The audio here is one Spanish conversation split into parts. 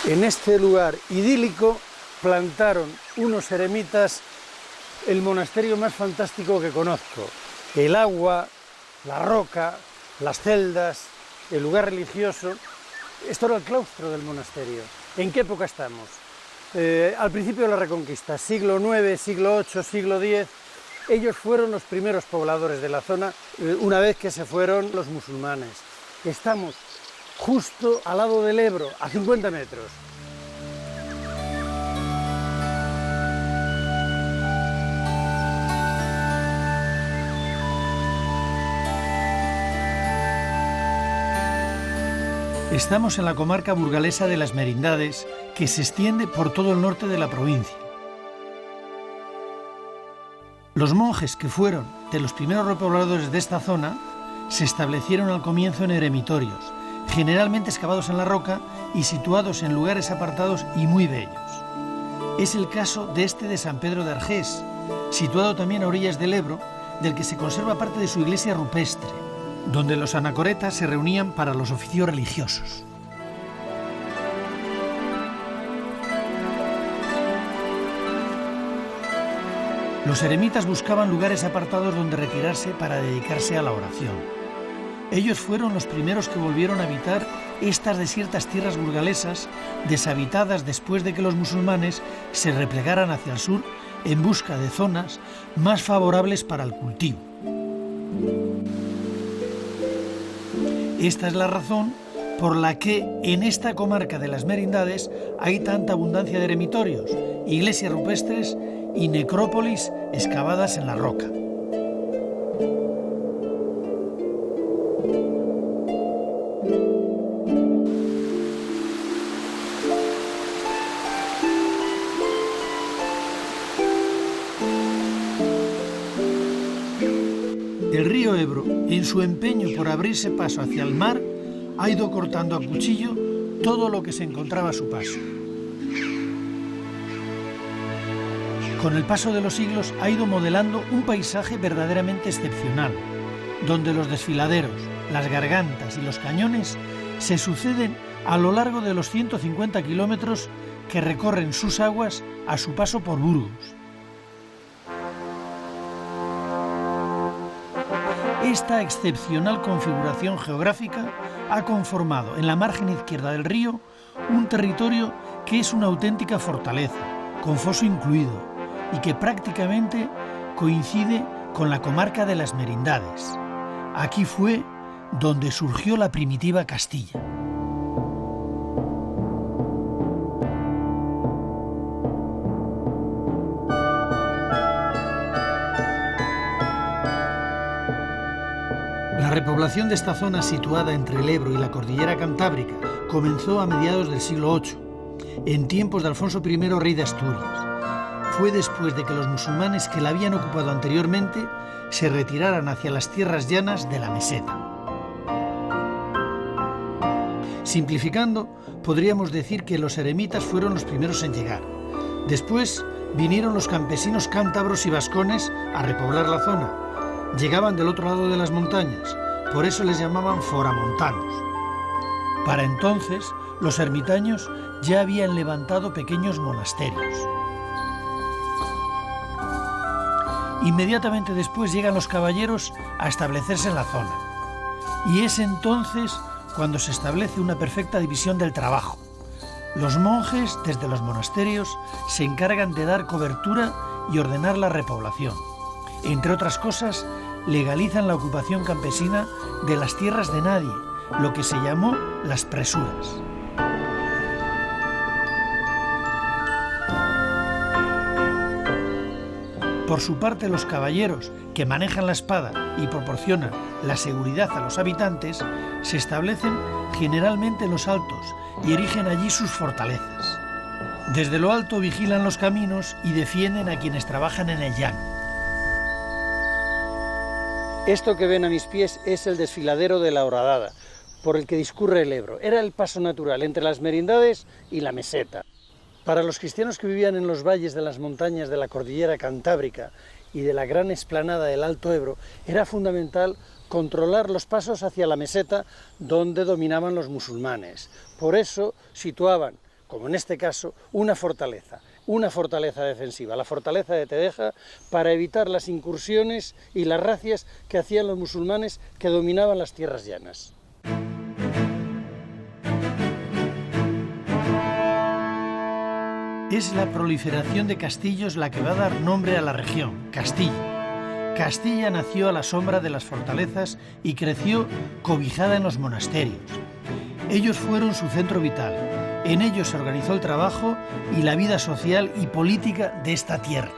En este lugar idílico plantaron unos eremitas el monasterio más fantástico que conozco. El agua, la roca, las celdas, el lugar religioso. Esto era el claustro del monasterio. ¿En qué época estamos? Al principio de la Reconquista, siglo IX, siglo VIII, siglo X. Ellos fueron los primeros pobladores de la zona una vez que se fueron los musulmanes. Estamos justo al lado del Ebro, a 50 metros. Estamos en la comarca burgalesa de las Merindades, que se extiende por todo el norte de la provincia. Los monjes que fueron de los primeros repobladores de esta zona se establecieron al comienzo en eremitorios, generalmente excavados en la roca y situados en lugares apartados y muy bellos. Es el caso de este de San Pedro de Argés, situado también a orillas del Ebro, del que se conserva parte de su iglesia rupestre, donde los anacoretas se reunían para los oficios religiosos. Los eremitas buscaban lugares apartados donde retirarse para dedicarse a la oración. Ellos fueron los primeros que volvieron a habitar estas desiertas tierras burgalesas, deshabitadas después de que los musulmanes se replegaran hacia el sur en busca de zonas más favorables para el cultivo. Esta es la razón por la que en esta comarca de las Merindades hay tanta abundancia de eremitorios, iglesias rupestres y necrópolis excavadas en la roca. El río Ebro, en su empeño por abrirse paso hacia el mar, ha ido cortando a cuchillo todo lo que se encontraba a su paso. Con el paso de los siglos ha ido modelando un paisaje verdaderamente excepcional, donde los desfiladeros, las gargantas y los cañones se suceden a lo largo de los 150 kilómetros que recorren sus aguas a su paso por Burgos. Esta excepcional configuración geográfica ha conformado en la margen izquierda del río un territorio que es una auténtica fortaleza, con foso incluido, y que prácticamente coincide con la comarca de las Merindades. Aquí fue donde surgió la primitiva Castilla. La repoblación de esta zona situada entre el Ebro y la cordillera Cantábrica comenzó a mediados del siglo VIII, en tiempos de Alfonso I, rey de Asturias. Fue después de que los musulmanes que la habían ocupado anteriormente se retiraran hacia las tierras llanas de la meseta. Simplificando, podríamos decir que los eremitas fueron los primeros en llegar. Después vinieron los campesinos cántabros y vascones a repoblar la zona. Llegaban del otro lado de las montañas, por eso les llamaban foramontanos. Para entonces, los ermitaños ya habían levantado pequeños monasterios. Inmediatamente después llegan los caballeros a establecerse en la zona. Y es entonces cuando se establece una perfecta división del trabajo. Los monjes, desde los monasterios, se encargan de dar cobertura y ordenar la repoblación. Entre otras cosas, legalizan la ocupación campesina de las tierras de nadie, lo que se llamó las presuras. Por su parte, los caballeros, que manejan la espada y proporcionan la seguridad a los habitantes, se establecen generalmente en los altos y erigen allí sus fortalezas. Desde lo alto vigilan los caminos y defienden a quienes trabajan en el llano. Esto que ven a mis pies es el desfiladero de la Horadada, por el que discurre el Ebro. Era el paso natural entre las Merindades y la meseta. Para los cristianos que vivían en los valles de las montañas de la cordillera Cantábrica y de la gran explanada del Alto Ebro, era fundamental controlar los pasos hacia la meseta donde dominaban los musulmanes. Por eso situaban como en este caso, una fortaleza defensiva, la fortaleza de Tedeja, para evitar las incursiones y las razias que hacían los musulmanes que dominaban las tierras llanas. Es la proliferación de castillos la que va a dar nombre a la región, Castilla. Castilla nació a la sombra de las fortalezas y creció cobijada en los monasterios. Ellos fueron su centro vital. En ellos se organizó el trabajo y la vida social y política de esta tierra.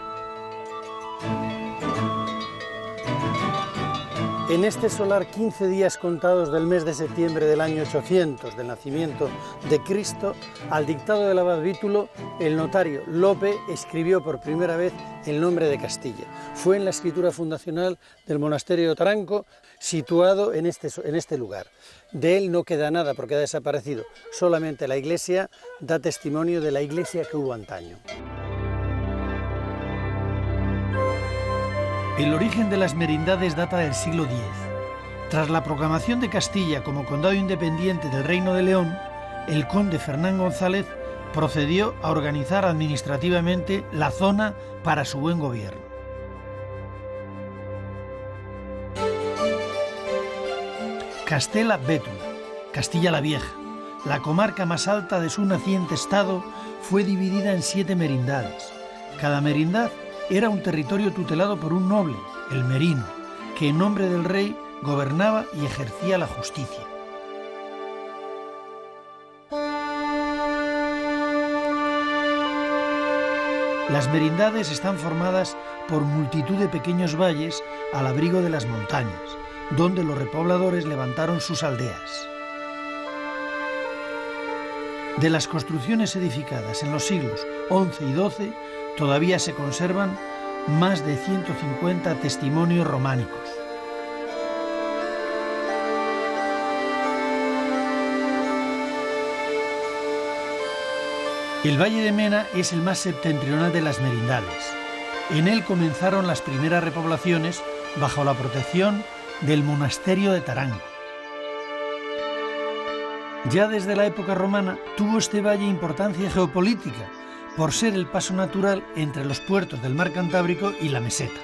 En este solar 15 días contados del mes de septiembre del año 800 del nacimiento de Cristo, al dictado del abad Vítulo, el notario Lope escribió por primera vez el nombre de Castilla. Fue en la escritura fundacional del monasterio de Taranco, situado en este lugar. De él no queda nada porque ha desaparecido, solamente la iglesia da testimonio de la iglesia que hubo antaño. El origen de las merindades data del siglo X. Tras la proclamación de Castilla como condado independiente del Reino de León, el conde Fernán González procedió a organizar administrativamente la zona para su buen gobierno. Castela-Bétula, Castilla la Vieja, la comarca más alta de su naciente estado, fue dividida en 7 merindades. Cada merindad era un territorio tutelado por un noble, el merino, que en nombre del rey gobernaba y ejercía la justicia. Las merindades están formadas por multitud de pequeños valles al abrigo de las montañas, donde los repobladores levantaron sus aldeas. De las construcciones edificadas en los siglos XI y XII, todavía se conservan más de 150 testimonios románicos. El Valle de Mena es el más septentrional de las merindades. En él comenzaron las primeras repoblaciones bajo la protección del monasterio de Taranco. Ya desde la época romana tuvo este valle importancia geopolítica, por ser el paso natural entre los puertos del mar Cantábrico y la meseta.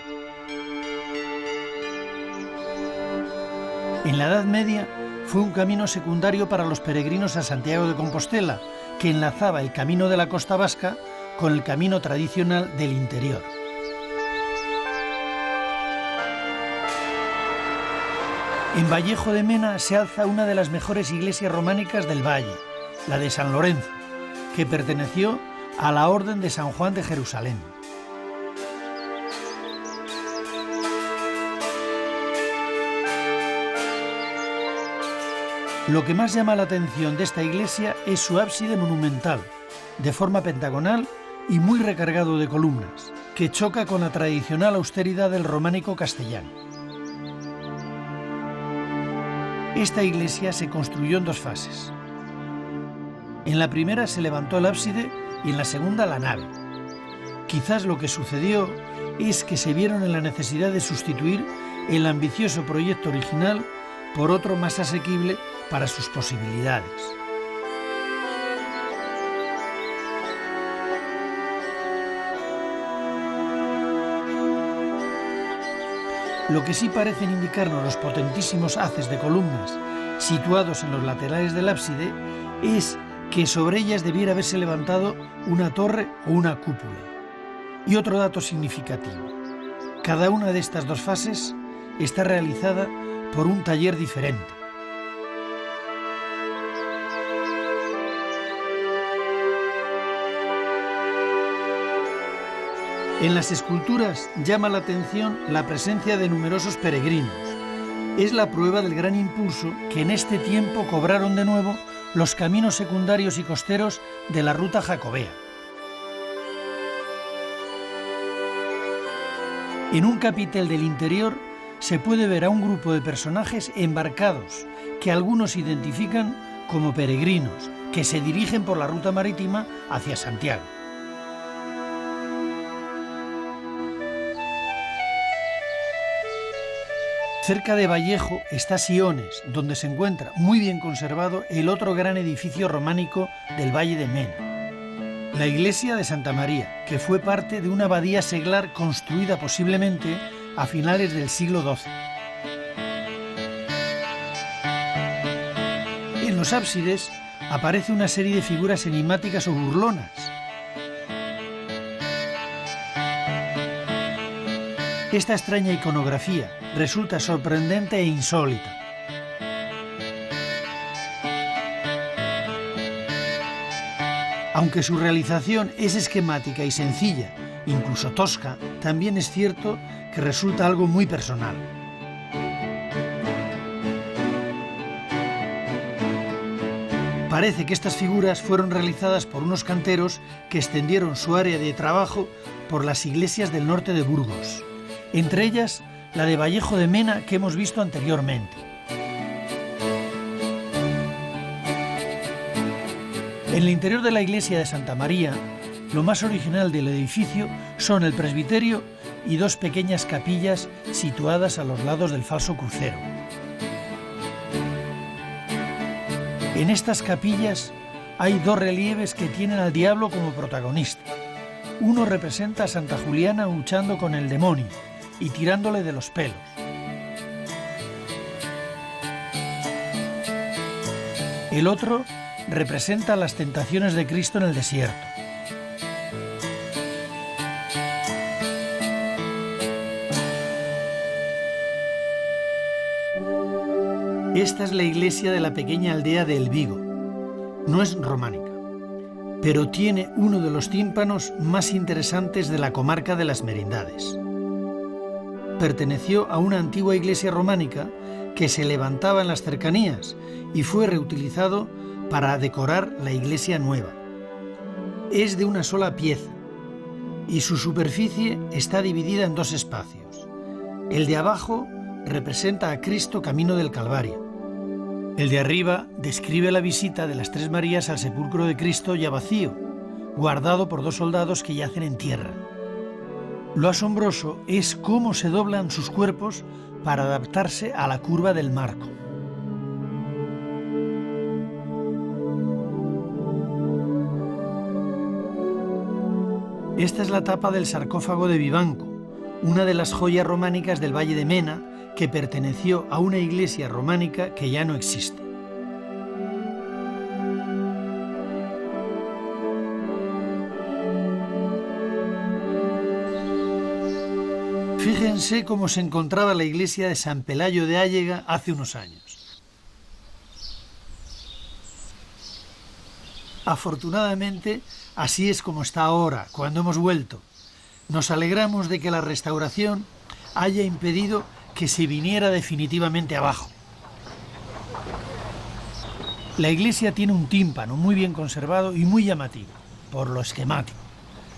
En la Edad Media fue un camino secundario para los peregrinos a Santiago de Compostela, que enlazaba el camino de la costa vasca con el camino tradicional del interior. En Vallejo de Mena se alza una de las mejores iglesias románicas del valle, la de San Lorenzo, que perteneció a la Orden de San Juan de Jerusalén. Lo que más llama la atención de esta iglesia es su ábside monumental, de forma pentagonal y muy recargado de columnas, que choca con la tradicional austeridad del románico castellano. Esta iglesia se construyó en 2 fases. En la primera se levantó el ábside y en la segunda la nave. Quizás lo que sucedió es que se vieron en la necesidad de sustituir el ambicioso proyecto original por otro más asequible para sus posibilidades. Lo que sí parecen indicarnos los potentísimos haces de columnas situados en los laterales del ábside es que sobre ellas debiera haberse levantado una torre o una cúpula. Y otro dato significativo: cada una de estas 2 fases está realizada por un taller diferente. En las esculturas llama la atención la presencia de numerosos peregrinos. Es la prueba del gran impulso que en este tiempo cobraron de nuevo los caminos secundarios y costeros de la ruta jacobea. En un capitel del interior se puede ver a un grupo de personajes embarcados que algunos identifican como peregrinos que se dirigen por la ruta marítima hacia Santiago. Cerca de Vallejo está Siones, donde se encuentra muy bien conservado el otro gran edificio románico del Valle de Mena. La iglesia de Santa María, que fue parte de una abadía seglar construida posiblemente a finales del siglo XII. En los ábsides aparece una serie de figuras enigmáticas o burlonas. Esta extraña iconografía resulta sorprendente e insólita. Aunque su realización es esquemática y sencilla, incluso tosca, también es cierto que resulta algo muy personal. Parece que estas figuras fueron realizadas por unos canteros que extendieron su área de trabajo por las iglesias del norte de Burgos, entre ellas la de Vallejo de Mena que hemos visto anteriormente. En el interior de la iglesia de Santa María, lo más original del edificio son el presbiterio y dos pequeñas capillas situadas a los lados del falso crucero. En estas capillas hay dos relieves que tienen al diablo como protagonista. Uno representa a Santa Juliana luchando con el demonio y tirándole de los pelos. El otro representa las tentaciones de Cristo en el desierto. Esta es la iglesia de la pequeña aldea de El Vigo. No es románica, pero tiene uno de los tímpanos más interesantes de la comarca de las Merindades. Perteneció a una antigua iglesia románica que se levantaba en las cercanías y fue reutilizado para decorar la iglesia nueva. Es de una sola pieza y su superficie está dividida en dos espacios. El de abajo representa a Cristo camino del Calvario. El de arriba describe la visita de las Tres Marías al sepulcro de Cristo ya vacío, guardado por dos soldados que yacen en tierra. Lo asombroso es cómo se doblan sus cuerpos para adaptarse a la curva del marco. Esta es la tapa del sarcófago de Vivanco, una de las joyas románicas del Valle de Mena, que perteneció a una iglesia románica que ya no existe. Fíjense cómo se encontraba la iglesia de San Pelayo de Állega hace unos años. Afortunadamente, así es como está ahora, cuando hemos vuelto. Nos alegramos de que la restauración haya impedido que se viniera definitivamente abajo. La iglesia tiene un tímpano muy bien conservado y muy llamativo, por lo esquemático.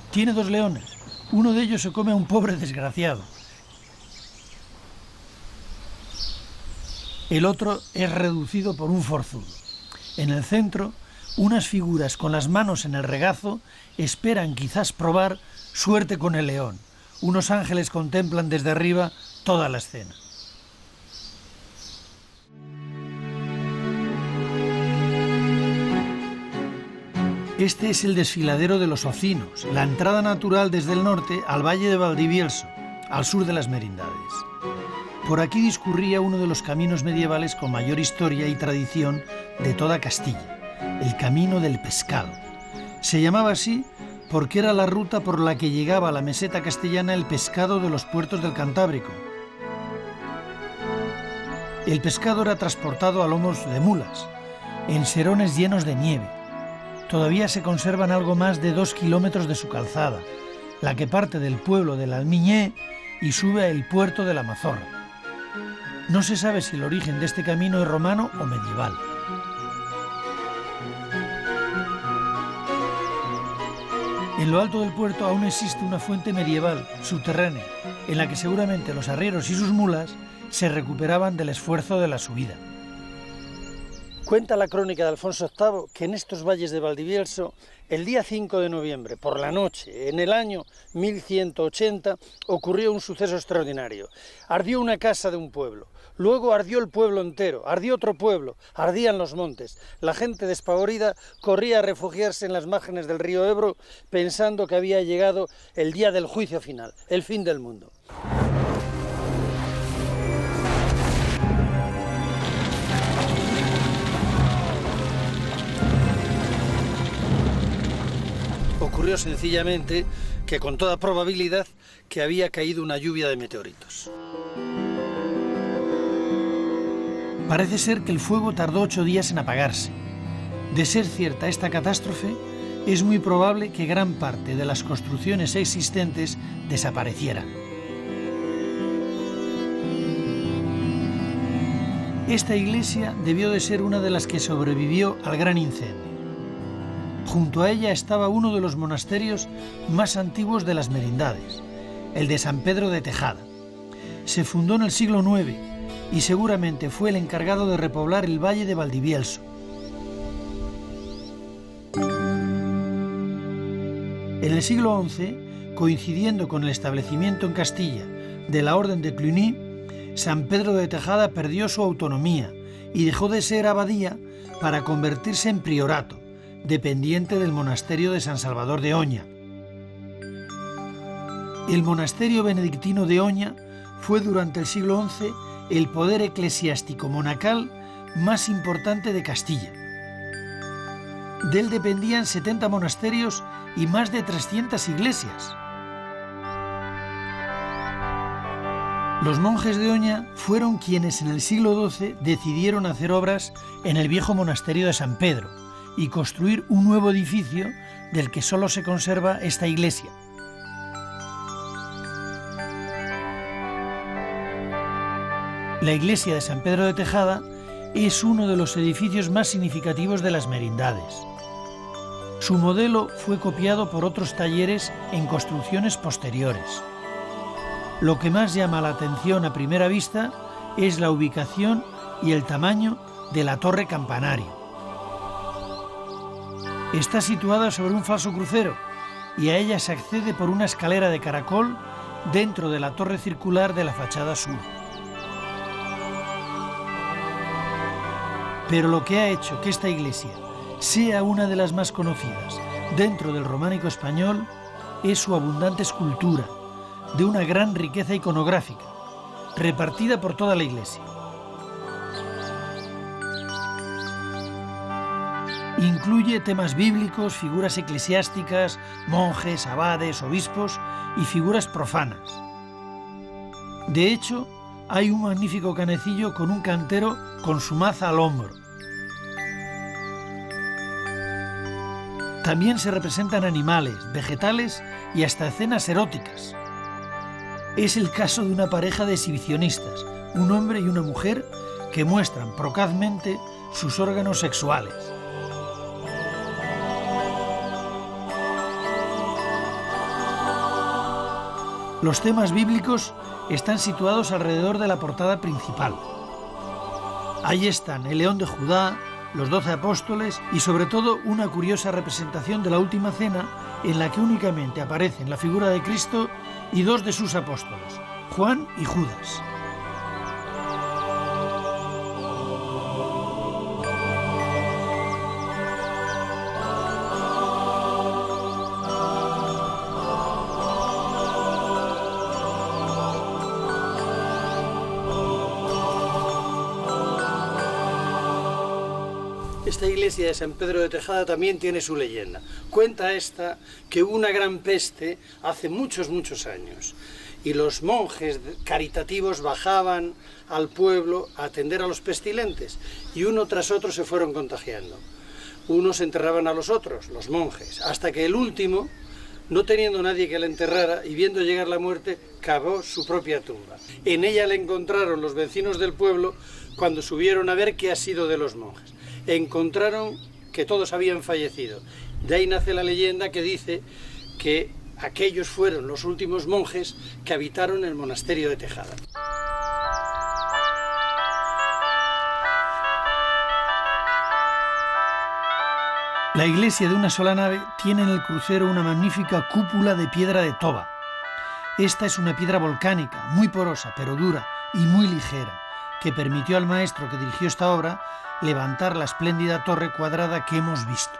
Tiene dos leones, uno de ellos se come a un pobre desgraciado. El otro es reducido por un forzudo. En el centro, unas figuras con las manos en el regazo esperan quizás probar suerte con el león. Unos ángeles contemplan desde arriba toda la escena. Este es el desfiladero de los Ocinos, la entrada natural desde el norte al valle de Valdivielso, al sur de las Merindades. Por aquí discurría uno de los caminos medievales con mayor historia y tradición de toda Castilla, el Camino del Pescado. Se llamaba así porque era la ruta por la que llegaba a la meseta castellana el pescado de los puertos del Cantábrico. El pescado era transportado a lomos de mulas, en serones llenos de nieve. Todavía se conservan algo más de 2 kilómetros de su calzada, la que parte del pueblo del Almiñé y sube al puerto de la Mazorra. No se sabe si el origen de este camino es romano o medieval. En lo alto del puerto aún existe una fuente medieval, subterránea, en la que seguramente los arrieros y sus mulas se recuperaban del esfuerzo de la subida. Cuenta la crónica de Alfonso VIII que en estos valles de Valdivielso, el día 5 de noviembre, por la noche, en el año 1180, ocurrió un suceso extraordinario. Ardió una casa de un pueblo, luego ardió el pueblo entero, ardió otro pueblo, ardían los montes. La gente despavorida corría a refugiarse en las márgenes del río Ebro, pensando que había llegado el día del juicio final, el fin del mundo. Ocurrió sencillamente que con toda probabilidad que había caído una lluvia de meteoritos. Parece ser que el fuego tardó 8 días en apagarse. De ser cierta esta catástrofe, es muy probable que gran parte de las construcciones existentes desaparecieran. Esta iglesia debió de ser una de las que sobrevivió al gran incendio. Junto a ella estaba uno de los monasterios más antiguos de las Merindades, el de San Pedro de Tejada. Se fundó en el siglo IX y seguramente fue el encargado de repoblar el valle de Valdivielso. En el siglo XI, coincidiendo con el establecimiento en Castilla de la Orden de Cluny, San Pedro de Tejada perdió su autonomía y dejó de ser abadía para convertirse en priorato, dependiente del monasterio de San Salvador de Oña. El monasterio benedictino de Oña fue durante el siglo XI el poder eclesiástico monacal más importante de Castilla. De él dependían 70 monasterios y más de 300 iglesias. Los monjes de Oña fueron quienes en el siglo XII decidieron hacer obras en el viejo monasterio de San Pedro y construir un nuevo edificio del que solo se conserva esta iglesia. La iglesia de San Pedro de Tejada es uno de los edificios más significativos de las Merindades. Su modelo fue copiado por otros talleres en construcciones posteriores. Lo que más llama la atención a primera vista es la ubicación y el tamaño de la torre campanario. Está situada sobre un falso crucero y a ella se accede por una escalera de caracol dentro de la torre circular de la fachada sur. Pero lo que ha hecho que esta iglesia sea una de las más conocidas dentro del románico español es su abundante escultura, de una gran riqueza iconográfica, repartida por toda la iglesia. Incluye temas bíblicos, figuras eclesiásticas, monjes, abades, obispos y figuras profanas. De hecho, hay un magnífico canecillo con un cantero con su maza al hombro. También se representan animales, vegetales y hasta escenas eróticas. Es el caso de una pareja de exhibicionistas, un hombre y una mujer, que muestran procazmente sus órganos sexuales. Los temas bíblicos están situados alrededor de la portada principal. Ahí están el león de Judá, los 12 apóstoles y sobre todo una curiosa representación de la última cena en la que únicamente aparecen la figura de Cristo y 2 de sus apóstoles, Juan y Judas. Esta iglesia de San Pedro de Tejada también tiene su leyenda. Cuenta esta que hubo una gran peste hace muchos años y los monjes caritativos bajaban al pueblo a atender a los pestilentes y uno tras otro se fueron contagiando. Unos enterraban a los otros, los monjes, hasta que el último, no teniendo nadie que le enterrara y viendo llegar la muerte, cavó su propia tumba. En ella le encontraron los vecinos del pueblo cuando subieron a ver qué ha sido de los monjes. Encontraron que todos habían fallecido. De ahí nace la leyenda que dice que aquellos fueron los últimos monjes que habitaron el monasterio de Tejada. La iglesia de una sola nave tiene en el crucero una magnífica cúpula de piedra de toba. Esta es una piedra volcánica, muy porosa, pero dura y muy ligera, que permitió al maestro que dirigió esta obra levantar la espléndida torre cuadrada que hemos visto.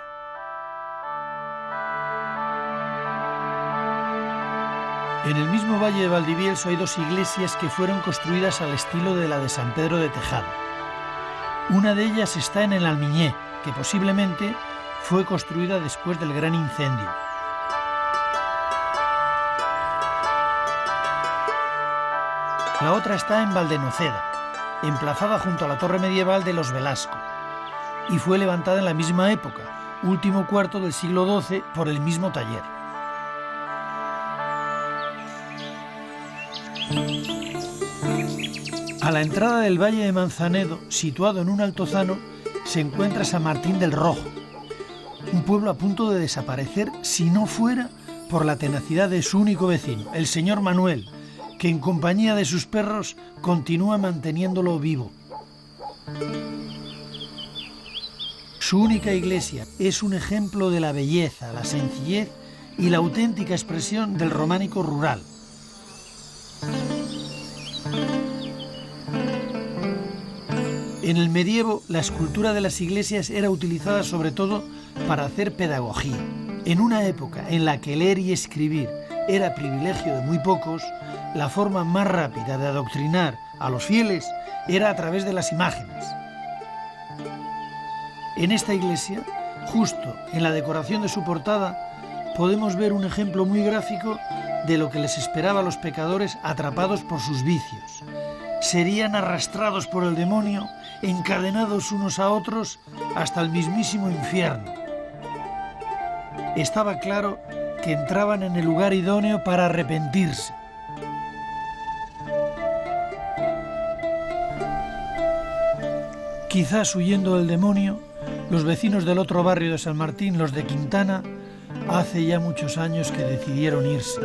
En el mismo valle de Valdivielso hay dos iglesias que fueron construidas al estilo de la de San Pedro de Tejada. Una de ellas está en el Almiñé, que posiblemente fue construida después del gran incendio. La otra está en Valdenoceda, emplazada junto a la torre medieval de los Velasco, y fue levantada en la misma época, último cuarto del siglo XII, por el mismo taller. A la entrada del valle de Manzanedo, situado en un altozano, se encuentra San Martín del Rojo, un pueblo a punto de desaparecer si no fuera por la tenacidad de su único vecino, el señor Manuel, que en compañía de sus perros continúa manteniéndolo vivo. Su única iglesia es un ejemplo de la belleza, la sencillez y la auténtica expresión del románico rural. En el medievo, la escultura de las iglesias era utilizada sobre todo para hacer pedagogía. En una época en la que leer y escribir era privilegio de muy pocos, la forma más rápida de adoctrinar a los fieles era a través de las imágenes. En esta iglesia, justo en la decoración de su portada, podemos ver un ejemplo muy gráfico de lo que les esperaba a los pecadores atrapados por sus vicios. Serían arrastrados por el demonio, encadenados unos a otros hasta el mismísimo infierno. Estaba claro que entraban en el lugar idóneo para arrepentirse. Quizás huyendo del demonio, los vecinos del otro barrio de San Martín, los de Quintana, hace ya muchos años que decidieron irse.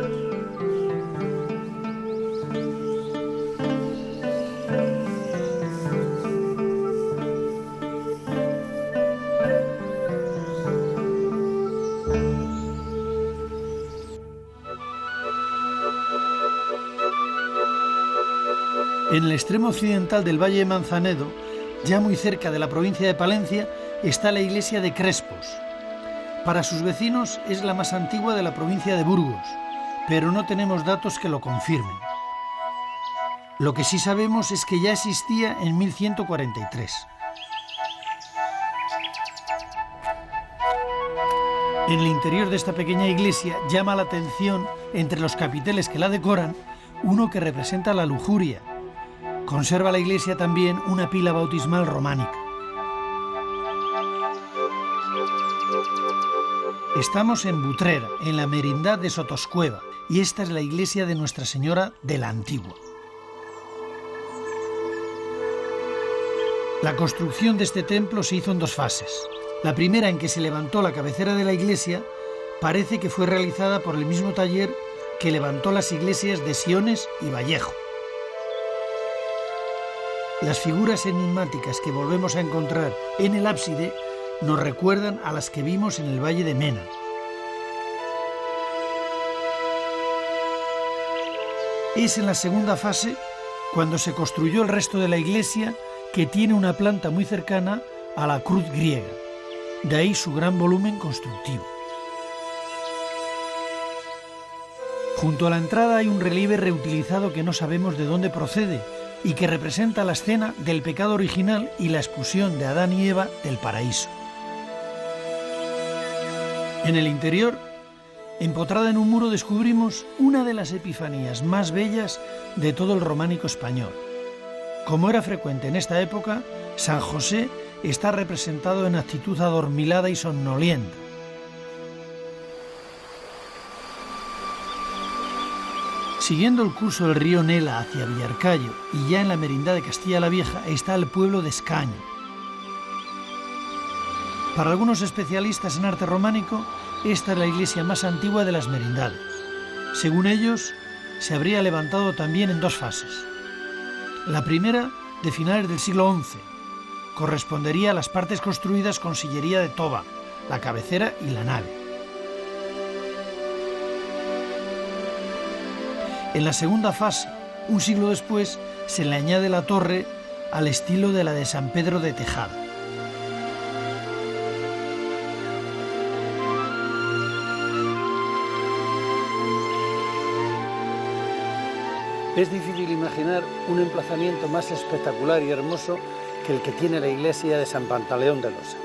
En el extremo occidental del valle de Manzanedo, ya muy cerca de la provincia de Palencia, está la iglesia de Crespos. Para sus vecinos es la más antigua de la provincia de Burgos, pero no tenemos datos que lo confirmen. Lo que sí sabemos es que ya existía en 1143. En el interior de esta pequeña iglesia llama la atención, entre los capiteles que la decoran, uno que representa la lujuria. Conserva la iglesia también una pila bautismal románica. Estamos en Butrera, en la merindad de Sotoscueva, y esta es la iglesia de Nuestra Señora de la Antigua. La construcción de este templo se hizo en dos fases. La primera, en que se levantó la cabecera de la iglesia, parece que fue realizada por el mismo taller que levantó las iglesias de Siones y Vallejo. Las figuras enigmáticas que volvemos a encontrar en el ábside nos recuerdan a las que vimos en el valle de Mena. Es en la segunda fase cuando se construyó el resto de la iglesia, que tiene una planta muy cercana a la cruz griega. De ahí su gran volumen constructivo. Junto a la entrada hay un relieve reutilizado que no sabemos de dónde procede y que representa la escena del pecado original y la expulsión de Adán y Eva del paraíso. En el interior, empotrada en un muro, descubrimos una de las epifanías más bellas de todo el románico español. Como era frecuente en esta época, San José está representado en actitud adormilada y somnolienta. Siguiendo el curso del río Nela hacia Villarcayo y ya en la merindad de Castilla la Vieja está el pueblo de Escaño. Para algunos especialistas en arte románico, esta es la iglesia más antigua de las merindades. Según ellos, se habría levantado también en dos fases. La primera, de finales del siglo XI, correspondería a las partes construidas con sillería de toba, la cabecera y la nave. En la segunda fase, un siglo después, se le añade la torre al estilo de la de San Pedro de Tejada. Es difícil imaginar un emplazamiento más espectacular y hermoso que el que tiene la iglesia de San Pantaleón de Losa.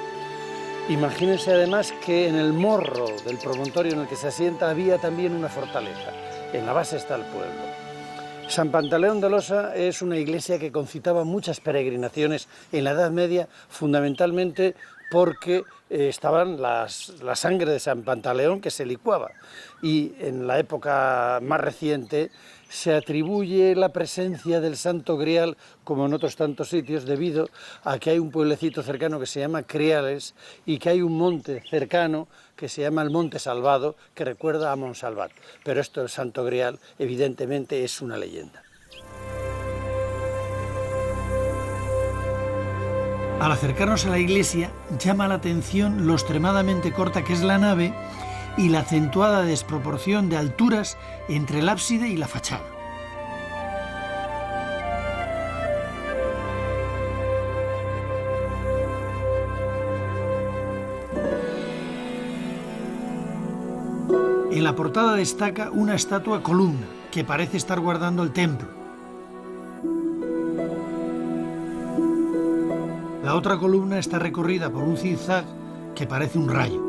Imagínense además que en el morro del promontorio en el que se asienta había también una fortaleza. En la base está el pueblo. San Pantaleón de Losa es una iglesia que concitaba muchas peregrinaciones en la Edad Media, fundamentalmente porque estaban la sangre de San Pantaleón que se licuaba. Y en la época más reciente se atribuye la presencia del Santo Grial, como en otros tantos sitios, debido a que hay un pueblecito cercano que se llama Criales y que hay un monte cercano que se llama el Monte Salvado, que recuerda a Montsalvat. Pero esto del Santo Grial, evidentemente, es una leyenda. Al acercarnos a la iglesia, llama la atención lo extremadamente corta que es la nave y la acentuada desproporción de alturas entre el ábside y la fachada. En la portada destaca una estatua columna que parece estar guardando el templo. La otra columna está recorrida por un zigzag que parece un rayo.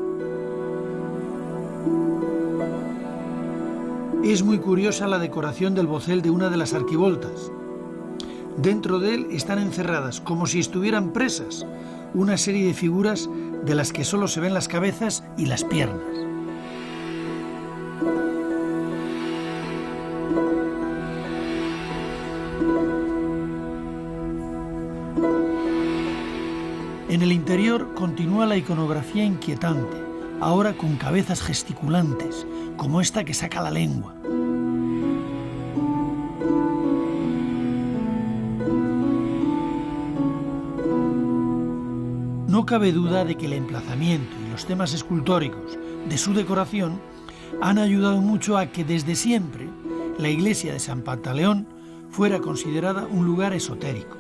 Es muy curiosa la decoración del bocel de una de las arquivoltas. Dentro de él están encerradas, como si estuvieran presas, una serie de figuras de las que solo se ven las cabezas y las piernas. En el interior continúa la iconografía inquietante, ahora con cabezas gesticulantes, como esta que saca la lengua. No cabe duda de que el emplazamiento y los temas escultóricos de su decoración han ayudado mucho a que desde siempre la iglesia de San Pantaleón fuera considerada un lugar esotérico.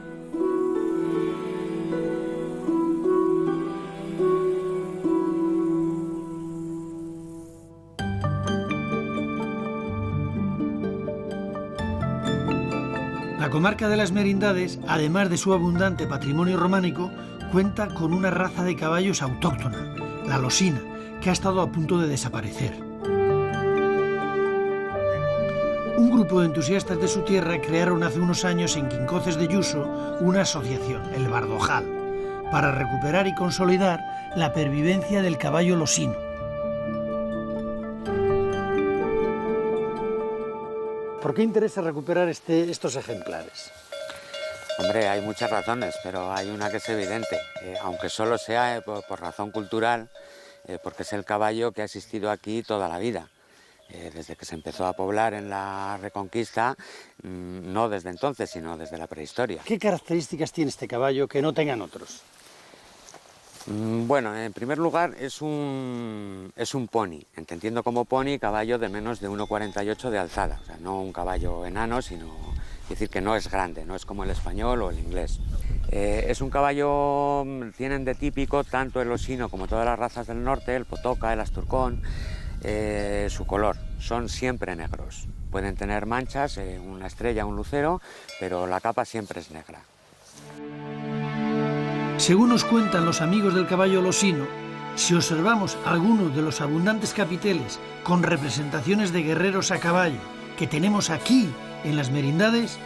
La comarca de las Merindades, además de su abundante patrimonio románico, cuenta con una raza de caballos autóctona, la losina, que ha estado a punto de desaparecer. Un grupo de entusiastas de su tierra crearon hace unos años en Quincoces de Yuso una asociación, el Bardojal, para recuperar y consolidar la pervivencia del caballo losino. ¿Por qué interesa recuperar estos ejemplares? Hombre, hay muchas razones, pero hay una que es evidente, aunque solo sea por razón cultural, porque es el caballo que ha existido aquí toda la vida. Desde que se empezó a poblar en la Reconquista, no desde entonces, sino desde la prehistoria. ¿Qué características tiene este caballo que no tengan otros? Bueno, en primer lugar es un pony, entendiendo como pony caballo de menos de 1,48 de alzada, o sea, no un caballo enano, sino decir que no es grande, no es como el español o el inglés. Es un caballo, tienen de típico tanto el losino como todas las razas del norte, el potoca, el asturcón, su color, son siempre negros. Pueden tener manchas, una estrella, un lucero, pero la capa siempre es negra. Según nos cuentan los amigos del caballo losino, si observamos algunos de los abundantes capiteles con representaciones de guerreros a caballo que tenemos aquí en las Merindades,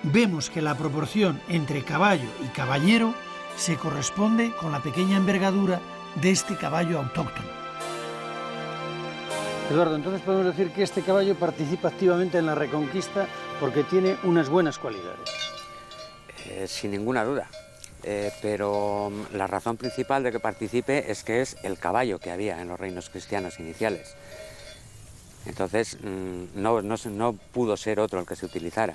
vemos que la proporción entre caballo y caballero se corresponde con la pequeña envergadura de este caballo autóctono. Eduardo, entonces podemos decir que este caballo participa activamente en la Reconquista porque tiene unas buenas cualidades. Sin ninguna duda. Pero la razón principal de que participe es que es el caballo que había en los reinos cristianos iniciales. Entonces no pudo ser otro el que se utilizara.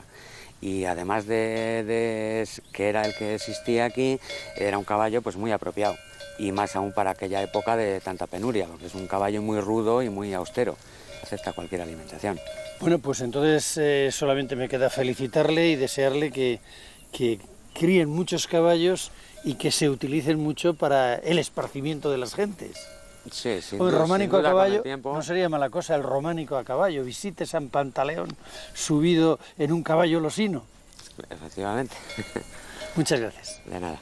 y además de que era el que existía aquí, era un caballo pues muy apropiado, y más aún para aquella época de tanta penuria, porque es un caballo muy rudo y muy austero, acepta cualquier alimentación. Bueno, pues entonces solamente me queda felicitarle y desearle que críen muchos caballos y que se utilicen mucho para el esparcimiento de las gentes. Sí, O el románico a caballo, tiempo... no sería mala cosa el románico a caballo, visite San Pantaleón subido en un caballo losino. Efectivamente. Muchas gracias. De nada.